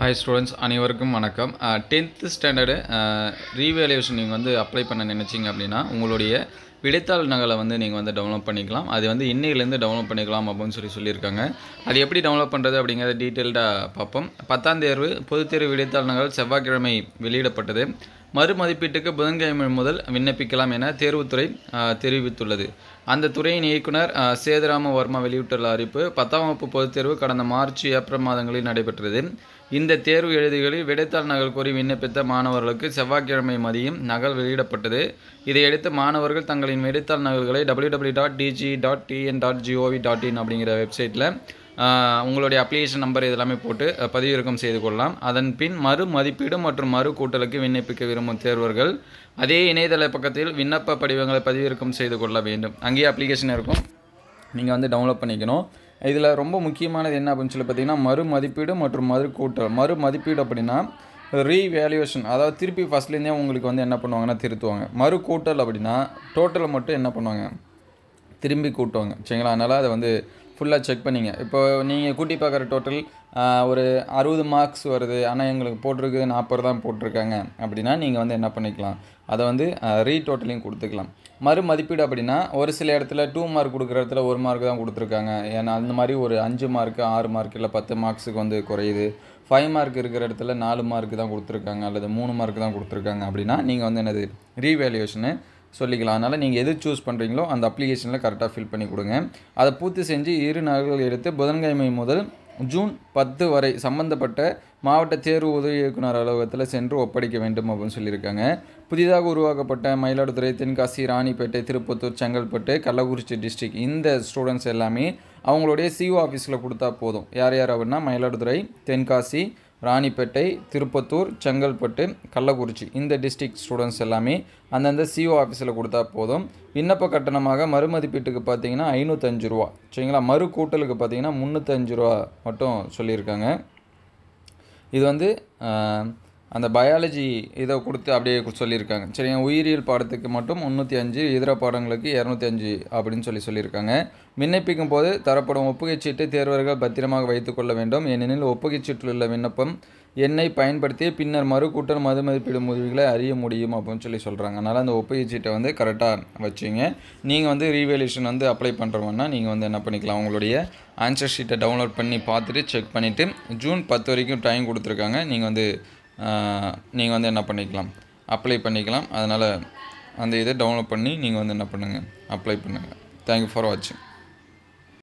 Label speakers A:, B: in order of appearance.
A: Hi students அனைவருக்கும் வணக்கம். 10th standard revaluation நீங்கள் வந்து அப்ளை பண்ண நினச்சிங்க அப்படின்னா உங்களுடைய விடைத்தாள் நகலை வந்து நீங்கள் வந்து டவுன்லோட் பண்ணிக்கலாம். அது வந்து இன்னையிலேருந்து டவுன்லோட் பண்ணிக்கலாம் அப்படின்னு சொல்லியிருக்காங்க. அது எப்படி டவுன்லோட் பண்ணுறது அப்படிங்கிறத டீட்டெயில்டாக பார்ப்போம். 10ஆம் தேர்வு பொதுத் தேர்வு விடைத்தாள் நகல் செவ்வாய்க்கிழமை வெளியிடப்பட்டது. மறுமதிப்பீட்டுக்கு புதன்கிழமை முதல் விண்ணப்பிக்கலாம் என தேர்வுத்துறை தெரிவித்துள்ளது. அந்த துறையின் இயக்குனர் சேதுராம வர்மா வெளியிட்டுள்ள அறிவிப்பு 10ஆம் வகுப்பு பொதுத் தேர்வு கடந்த மார்ச் ஏப்ரல் மாதங்களில் நடைபெற்றது. இந்த தேர்வு எழுதிகளில் விடைத்தாள் நகல் கோரி விண்ணப்பித்த மாணவர்களுக்கு செவ்வாய்க்கிழமை மதியம் நகல் வெளியிடப்பட்டது. இதையடுத்து மாணவர்கள் தங்களின் விடைத்தாள் நகல்களை www.dg.tn.gov.in அப்படிங்கிற வெப்சைட்டில் உங்களுடைய அப்ளிகேஷன் நம்பர் இதெல்லாமே போட்டு பதிவிறக்கம் செய்து கொள்ளலாம். அதன் பின் மறு மதிப்பீடு மற்றும் மறு கூட்டலுக்கு விண்ணப்பிக்க விரும்பும் தேர்வர்கள் அதே இணையதள பக்கத்தில் விண்ணப்ப படிவங்களை பதிவிறக்கம் செய்து கொள்ள வேண்டும். அங்கேயே அப்ளிகேஷன் இருக்கும், நீங்கள் வந்து டவுன்லோட் பண்ணிக்கணும். இதில் ரொம்ப முக்கியமானது என்ன அப்படின்னு சொல்லி பார்த்தீங்கன்னா மறு மதிப்பீடு மற்றும் மறு கூட்டல். மறு மதிப்பீடு அப்படின்னா ரீவேல்யூவேஷன், அதாவது திருப்பி ஃபஸ்ட்லேருந்தே உங்களுக்கு வந்து என்ன பண்ணுவாங்கன்னா திருத்துவாங்க. மறு கூட்டல் அப்படின்னா டோட்டலை மட்டும் என்ன பண்ணுவாங்க, திரும்பி கூட்டுவாங்க. சரிங்களா? அதனால் அதை வந்து ஃபுல்லாக செக் பண்ணிங்க. இப்போ நீங்கள் கூட்டி பார்க்குற டோட்டல் ஒரு 60 மார்க்ஸ் வருது, ஆனால் எங்களுக்கு போட்டிருக்கு 40 தான் போட்டிருக்காங்க அப்படின்னா நீங்கள் வந்து என்ன பண்ணிக்கலாம், அதை வந்து ரீடோட்டலையும் கொடுத்துக்கலாம். மறு மதிப்பீடு அப்படின்னா ஒரு சில இடத்துல 2 மார்க் கொடுக்குற இடத்துல 1 மார்க் தான் கொடுத்துருக்காங்க. ஏன்னா அந்த மாதிரி ஒரு 5 மார்க்கு 6 மார்க் இல்லை 10 மார்க்ஸுக்கு வந்து குறையுது. 5 மார்க் இருக்கிற இடத்துல 4 மார்க் தான் கொடுத்துருக்காங்க அல்லது 3 மார்க் தான் கொடுத்துருக்காங்க அப்படின்னா நீங்கள் வந்து என்னது ரீவேல்யூவேஷனு சொல்லிக்கலாம். அதனால் நீங்கள் எது சூஸ் பண்ணுறீங்களோ அந்த அப்ளிகேஷனில் கரெக்டாக ஃபில் பண்ணி கொடுங்க. அதை பூர்த்தி செஞ்சு 2 நகல்கள் எடுத்து புதன்கிழமை முதல் ஜூன் 10 வரை சம்பந்தப்பட்ட மாவட்ட தேர்வு உதவி இயக்குனர் அலுவலகத்தில் சென்று ஒப்படைக்க வேண்டும் அப்படின்னு சொல்லியிருக்காங்க. புதிதாக உருவாக்கப்பட்ட மயிலாடுதுறை, தென்காசி, ராணிப்பேட்டை, திருப்பத்தூர், செங்கல்பட்டு, கள்ளக்குறிச்சி டிஸ்ட்ரிக்ட் இந்த ஸ்டூடெண்ட்ஸ் எல்லாமே அவங்களுடைய சிஓ ஆஃபீஸில் கொடுத்தா போதும். யார் யார் அப்படின்னா மயிலாடுதுறை, தென்காசி, ராணிப்பேட்டை, திருப்பத்தூர், செங்கல்பட்டு, கள்ளக்குறிச்சி இந்த டிஸ்ட்ரிக்ட் ஸ்டூடெண்ட்ஸ் எல்லாமே அந்தந்த சிஓ ஆஃபீஸில் கொடுத்தா போதும். விண்ணப்ப கட்டணமாக மறுமதிப்பீட்டுக்கு பார்த்தீங்கன்னா 505 ரூபா. சரிங்களா? மறு கூட்டலுக்கு பார்த்தீங்கன்னா 305 ரூபா மட்டும் சொல்லியிருக்காங்க. இது வந்து அந்த பயாலஜி இதை கொடுத்து அப்படியே சொல்லியிருக்காங்க. சரிங்க? உயிரியல் பாடத்துக்கு மட்டும் 305, இதர பாடங்களுக்கு 205 அப்படின்னு சொல்லியிருக்காங்க. விண்ணப்பிக்கும் போது தரப்படும் ஒப்புகைச்சீட்டு தேர்வர்கள் பத்திரமாக வைத்துக்கொள்ள வேண்டும். ஏனெனில் ஒப்புகைச்சீட்டில் உள்ள விண்ணப்பம் எண்ணை பயன்படுத்தி பின்னர் மறு கூட்டல் மறு மதிப்பீடு முடிவுகளை அறிய முடியும் அப்படின்னு சொல்கிறாங்க. அதனால் அந்த ஒப்புகைச்சீட்டை வந்து கரெக்டாக வச்சுங்க. நீங்கள் வந்து ரீவேல்யூஷன் வந்து அப்ளை பண்ணுறவங்கன்னா நீங்கள் வந்து என்ன பண்ணிக்கலாம், உங்களுடைய ஆன்சர் ஷீட்டை டவுன்லோட் பண்ணி பார்த்துட்டு செக் பண்ணிவிட்டு ஜூன் 10 வரைக்கும் டைம் கொடுத்துருக்காங்க. நீங்கள் வந்து என்ன பண்ணிக்கலாம், அப்ளை பண்ணிக்கலாம். அதனால் அந்த இதை டவுன்லோட் பண்ணி நீங்கள் வந்து என்ன பண்ணுங்கள், அப்ளை பண்ணுங்கள். தேங்க்யூ ஃபார் வாட்சிங்.